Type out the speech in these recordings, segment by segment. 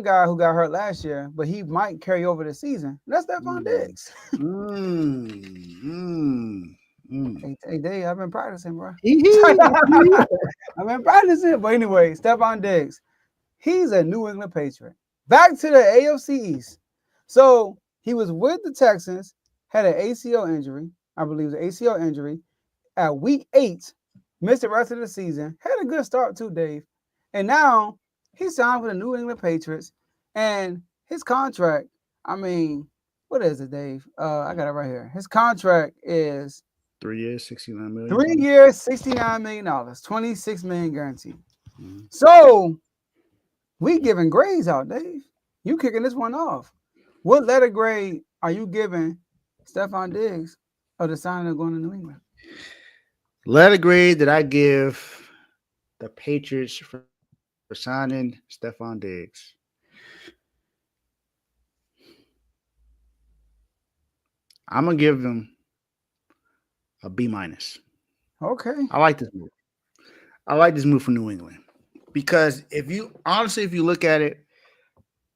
guy who got hurt last year, but he might carry over the season. That's Stefon Mm, Diggs. mm, mm, mm. Hey, Dave, I've been practicing, bro. Hee-hee. I've been practicing. But anyway, Stefon Diggs, he's a New England Patriot. Back to the AFC East. So he was with the Texans, had an ACL injury, I believe it was an ACL injury, at week 8, missed the rest of the season, had a good start too, Dave. And now he signed with the New England Patriots. And his contract, I mean, what is it, Dave? I got it right here. His contract is 3 years, 69 million, three something. years, $69 million, 26 million guaranteed. Mm-hmm. So we giving grades out, Dave. You kicking this one off. What letter grade are you giving Stefon Diggs of the signing of going to New England? Letter grade that I give the Patriots for signing Stefon Diggs. I'm gonna give them a B minus. Okay. I like this move. I like this move for New England because if you look at it,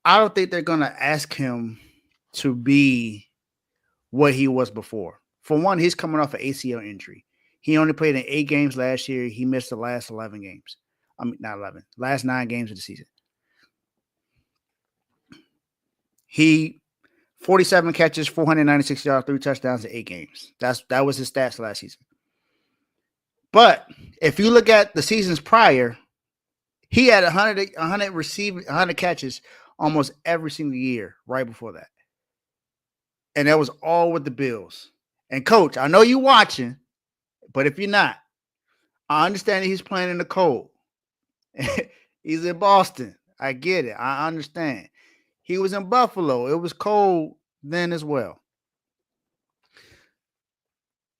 I don't think they're gonna ask him to be what he was before. For one, he's coming off an ACL injury. He only played in 8 games last year. He missed the last 11 games. I mean, not 11, last 9 games of the season. He 47 catches, 496 yards, 3 touchdowns in 8 games. That was his stats last season. But if you look at the seasons prior, he had 100 catches almost every single year right before that. And that was all with the Bills. And coach, I know you're watching, but if you're not, I understand that he's playing in the cold. He's in Boston. I get it. I understand. He was in Buffalo. It was cold then as well.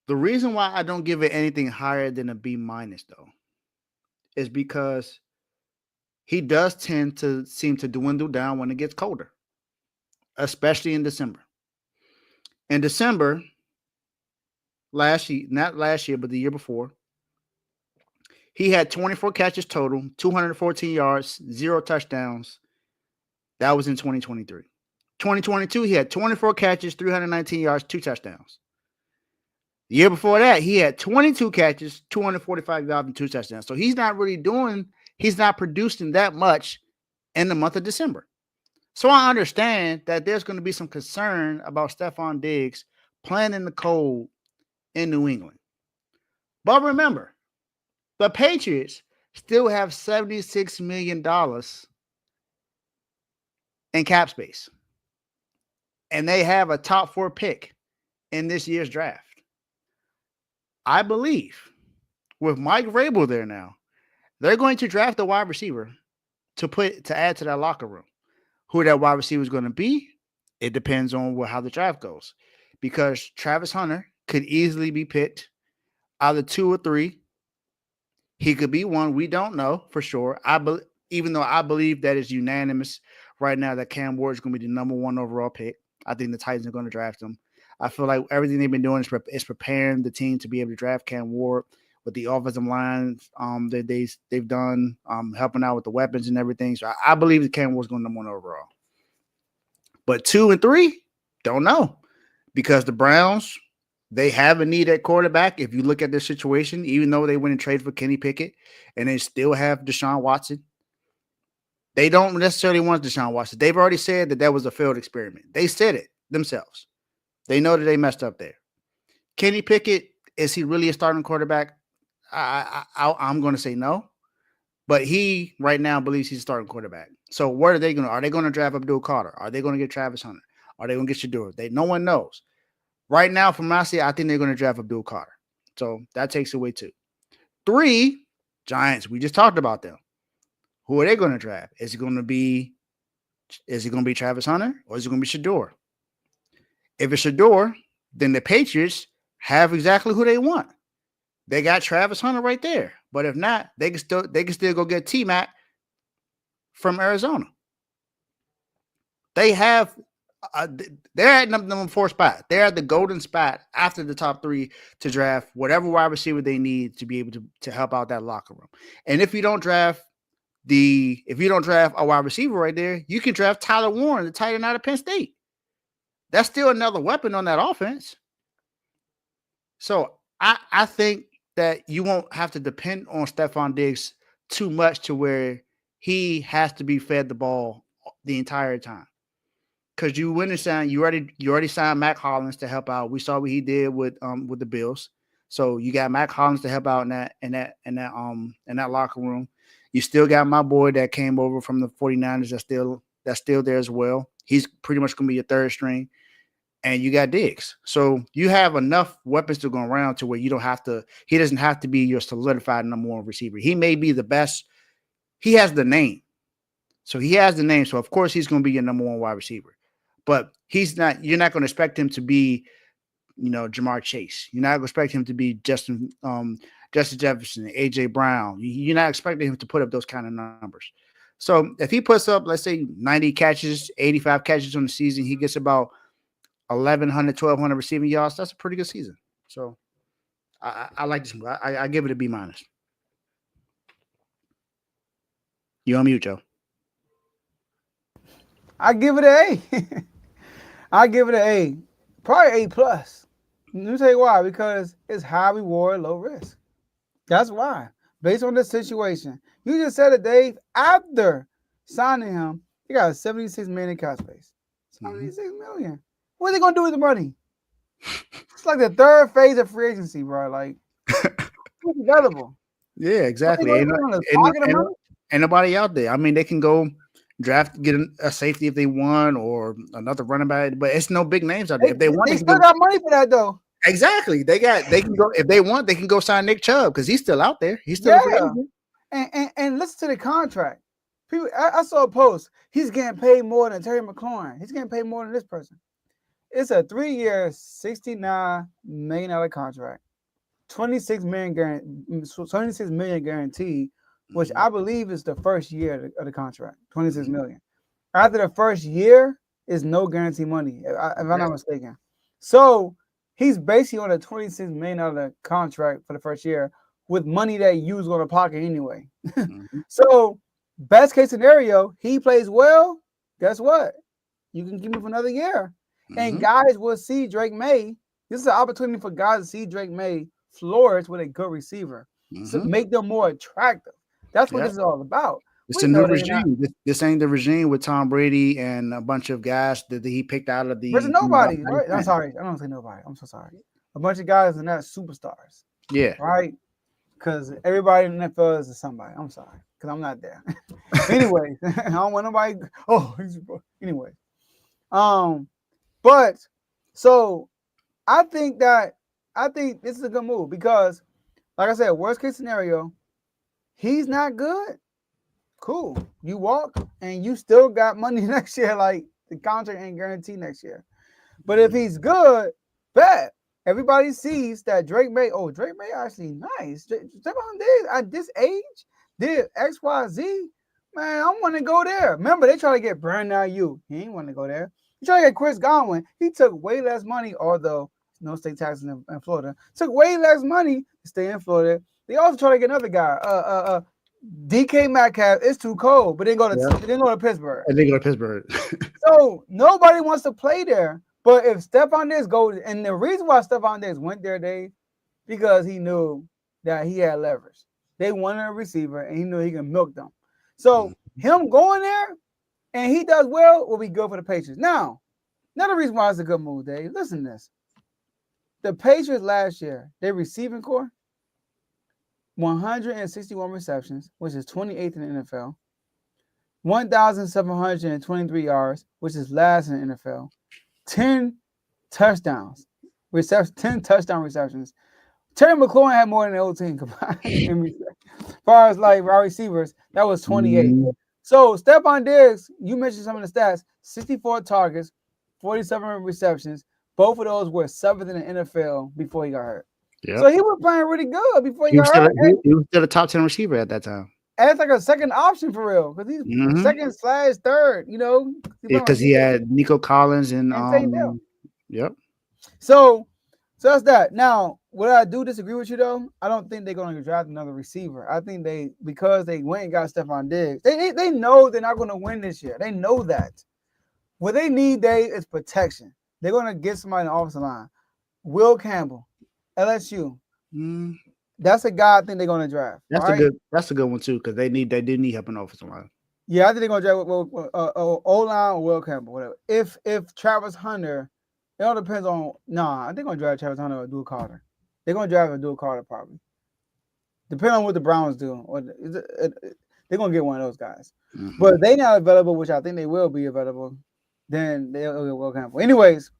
The reason why I don't give it anything higher than a B minus though is because he does tend to seem to dwindle down when it gets colder, especially in December. In December, last year, not last year, but the year before, he had 24 catches total, 214 yards, 0 touchdowns. That was in 2023. 2022, he had 24 catches, 319 yards, 2 touchdowns. The year before that, he had 22 catches, 245 yards, and 2 touchdowns. So he's not producing that much in the month of December. So I understand that there's going to be some concern about Stefon Diggs playing in the cold in New England. But remember, the Patriots still have $76 million in cap space. And they have a top 4 pick in this year's draft. I believe with Mike Vrabel there now, they're going to draft a wide receiver to add to that locker room. Who that wide receiver is going to be, it depends on how the draft goes. Because Travis Hunter could easily be picked either 2 or 3. He could be 1. We don't know for sure. Even though I believe that is unanimous right now that Cam Ward is going to be the number 1 overall pick. I think the Titans are going to draft him. I feel like everything they've been doing is preparing the team to be able to draft Cam Ward with the offensive line that they've done, helping out with the weapons and everything. So I believe that Cam Ward's going number 1 overall. But 2 and 3, don't know. Because the Browns, they have a need at quarterback. If you look at their situation, even though they went and traded for Kenny Pickett and they still have Deshaun Watson, they don't necessarily want Deshaun Watson. They've already said that was a failed experiment. They said it themselves. They know that they messed up there. Kenny Pickett, is he really a starting quarterback? I'm going to say no. But he right now believes he's a starting quarterback. So what are they going to? Are they going to draft Abdul Carter? Are they going to get Travis Hunter? Are they going to get Shador? No one knows. Right now, from my side, I think they're going to draft Abdul Carter. So that takes away 2. 3, Giants. We just talked about them. Who are they going to draft? Is it going to be Travis Hunter or is it going to be Shador? If it's Shador, then the Patriots have exactly who they want. They got Travis Hunter right there. But if not, they can still go get T-Mac from Arizona. They have they're at number 4 spot. They're at the golden spot after the top 3 to draft whatever wide receiver they need to be able to help out that locker room. And if you don't draft if you don't draft a wide receiver right there, you can draft Tyler Warren, the tight end out of Penn State. That's still another weapon on that offense. So I think that you won't have to depend on Stefon Diggs too much to where he has to be fed the ball the entire time. Because you went and signed, you already signed Mac Hollins to help out. We saw what he did with the Bills. So you got Mac Hollins to help out in that locker room. You still got my boy that came over from the 49ers that's still there as well. He's pretty much gonna be your third string. And you got Diggs. So you have enough weapons to go around to where he doesn't have to be your solidified number one receiver. He may be the best. He has the name. So he has the name. So of course he's going to be your number one wide receiver. But you're not going to expect him to be, Jamar Chase. You're not going to expect him to be Justin Jefferson, AJ Brown. You're not expecting him to put up those kind of numbers. So if he puts up, let's say 90 catches, 85 catches on the season, he gets about 1,100, 1,200 receiving yards. That's a pretty good season. So I like this. I give it a B-. You on mute, Joe? I give it an A. I give it an A. Probably A plus. Let me tell you why. Because it's high reward, low risk. That's why. Based on the situation. You just said it, Dave. After signing him, he got a $76 million cap space. $76 million. What are they gonna do with the money? It's like the third phase of free agency, bro. Like, it's available. Yeah, exactly. Ain't nobody out there. I mean, they can go draft, get a safety if they want, or another running back, but it's no big names out there. If they want, they still got money for that though. Exactly. They can go if they want. They can go sign Nick Chubb because he's still out there. He's still and listen to the contract. People, I saw a post. He's getting paid more than Terry McLaurin. He's getting paid more than this person. It's a 3-year, $69 million contract, $26 million guaranteed, which I believe is the first year of the contract. $26 million. After the first year, is no guarantee money, if I'm not mistaken. So he's basically on a $26 million contract for the first year with money that you was going to pocket anyway. So best case scenario, he plays well. Guess what? You can keep him for another year. And guys will see Drake May. This is an opportunity for guys to see Drake May flourish with a good receiver. So make them more attractive. That's what this is all about. It's a new regime. This ain't the regime with Tom Brady and a bunch of guys that he picked out of the. There's nobody, right? I'm sorry. I don't say nobody. I'm so sorry. A bunch of guys are not superstars. Yeah. Right? Because everybody in the NFL is somebody. I'm sorry. Because I'm not there. Anyway, I don't want nobody. Anyway. But so I think this is a good move because, like I said, worst case scenario, he's not good. Cool. You walk and you still got money next year. Like the contract ain't guaranteed next year. But if he's good, bet. Everybody sees that Drake May actually nice. Stefon Diggs at this age did X, Y, Z. Man, I want to go there. Remember, they try to get Brandon Ayuk. He ain't want to go there. He tried to get Chris Godwin. He took way less money, although no state taxes in Florida. Took way less money to stay in Florida. They also try to get another guy. DK Metcalf. It's too cold, but they go to Pittsburgh. And they go to Pittsburgh. So nobody wants to play there. But if Stefon Diggs goes, and the reason why Stefon Diggs went there, Dave, because he knew that he had leverage. They wanted a receiver, and he knew he can milk them. So him going there, and he does well, will be good for the Patriots. Now, another reason why it's a good move, Dave. Listen to this. The Patriots last year, their receiving core, 161 receptions, which is 28th in the NFL, 1,723 yards, which is last in the NFL, 10 touchdowns, 10 touchdown receptions. Terry McLaurin had more than the whole team combined. As far as like our receivers, that was 28. So Stefon Diggs, you mentioned some of the stats: 64 targets, 47 receptions. Both of those were 7th in the NFL before he got hurt. Yep. So he was playing really good before he got hurt. He was still a top 10 receiver at that time. As like a second option for real, because he's second/third, because he had Nico Collins and same deal. Yep. So So that's that. Now, what I do disagree with you though, I don't think they're going to draft another receiver. I think because they went and got Stefon Diggs, they know they're not going to win this year. They know that. What they need is protection. They're going to get somebody in the offensive line. Will Campbell, LSU. Mm, That's a guy I think they're going to draft. that's All a right. good one too because they do need help in the offensive line. Yeah, I think they're going to draft O-line or Will Campbell, whatever. If Travis Hunter, it all depends on. Nah, I think they're going to draft Travis Hunter or Dual Carter. They're going to draft a Dual Carter probably. Depending on what the Browns do, or they're going to get one of those guys. Mm-hmm. But if they not available, which I think they will be available, then they'll get Will Campbell. Anyways,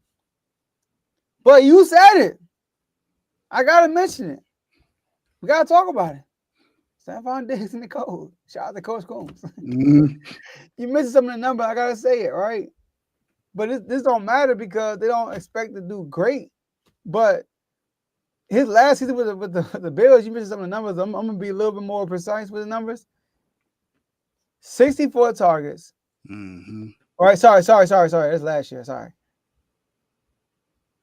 but you said it. I got to mention it. We got to talk about it. Stefon Diggs in the code. Shout out to Coach Coombs. Mm-hmm. You mentioned some of the number. I got to say it, right? But this don't matter because they don't expect to do great. But his last season with the Bills, you mentioned some of the numbers. I'm going to be a little bit more precise with the numbers. 64 targets. Mm-hmm. All right, sorry. That's last year. Sorry.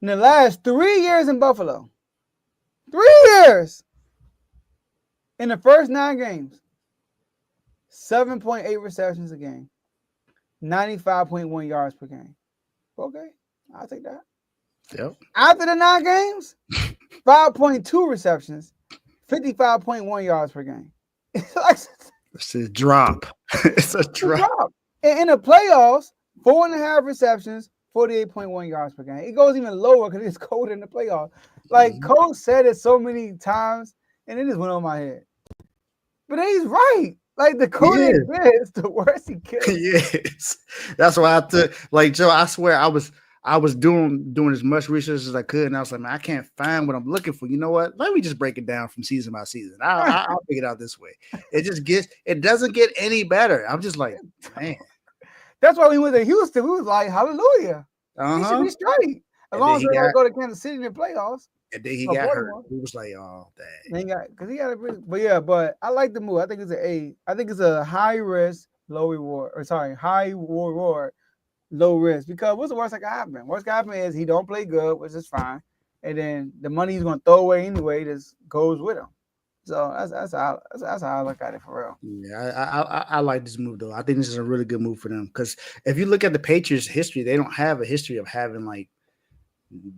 In the last 3 years in Buffalo, 3 years, in the first 9 games, 7.8 receptions a game, 95.1 yards per game. Okay, I'll take that. Yep. After the 9 games, 5.2 receptions, 55.1 yards per game. It's a drop. It's a drop. In the playoffs, 4.5 receptions, 48.1 yards per game. It goes even lower because it's cold in the playoffs. Like Coach said it so many times, and it just went on my head. But he's right. Like the colder it gets, the worse he gets. Yes, that's why I took. Like Joe, I swear I was doing as much research as I could, and I was like, man, I can't find what I'm looking for. You know what? Let me just break it down from season by season. I'll figure it out this way. It doesn't get any better. I'm just like, man. That's why we went to Houston. We was like, hallelujah. He should be straight. As long as they don't go to Kansas City in the playoffs. And then he got hurt. He was like, oh, dang. But I like the move. I think it's an A. I think it's a high risk, low reward. High reward, low risk. Because what's the worst that can happen? Worst that can happen is he don't play good, which is fine. And then the money he's gonna throw away anyway just goes with him. So that's how I look at it for real. Yeah, I like this move though. I think this is a really good move for them because if you look at the Patriots' history, they don't have a history of having like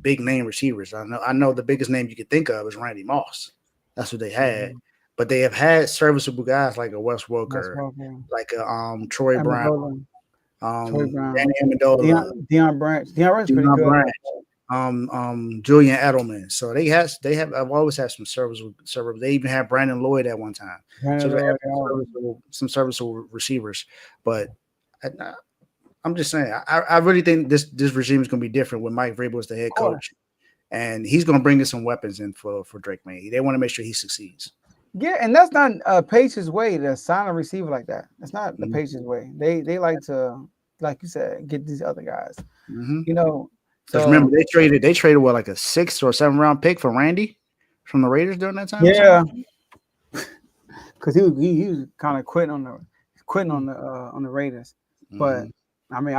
big name receivers. I know the biggest name you could think of is Randy Moss. That's what they had. But they have had serviceable guys like a Wes Welker, like a Troy Brown, Danny Amendola, Deion Branch. Deion Branch is pretty good. Julian Edelman. So I've always had some serviceable. They even had Brandon Lloyd at one time. So they have some serviceable receivers. But I'm just saying, I really think this regime is going to be different when Mike Vrabel is the head coach, and he's going to bring in some weapons in for Drake May. They want to make sure he succeeds. Yeah, and that's not Patriots' way to sign a receiver like that. That's not the Patriots' way. They like to, like you said, get these other guys. You know, because remember they traded what, like a 6th or 7th round pick for Randy from the Raiders during that time. Yeah, because he was kind of quitting on the Raiders, but I mean.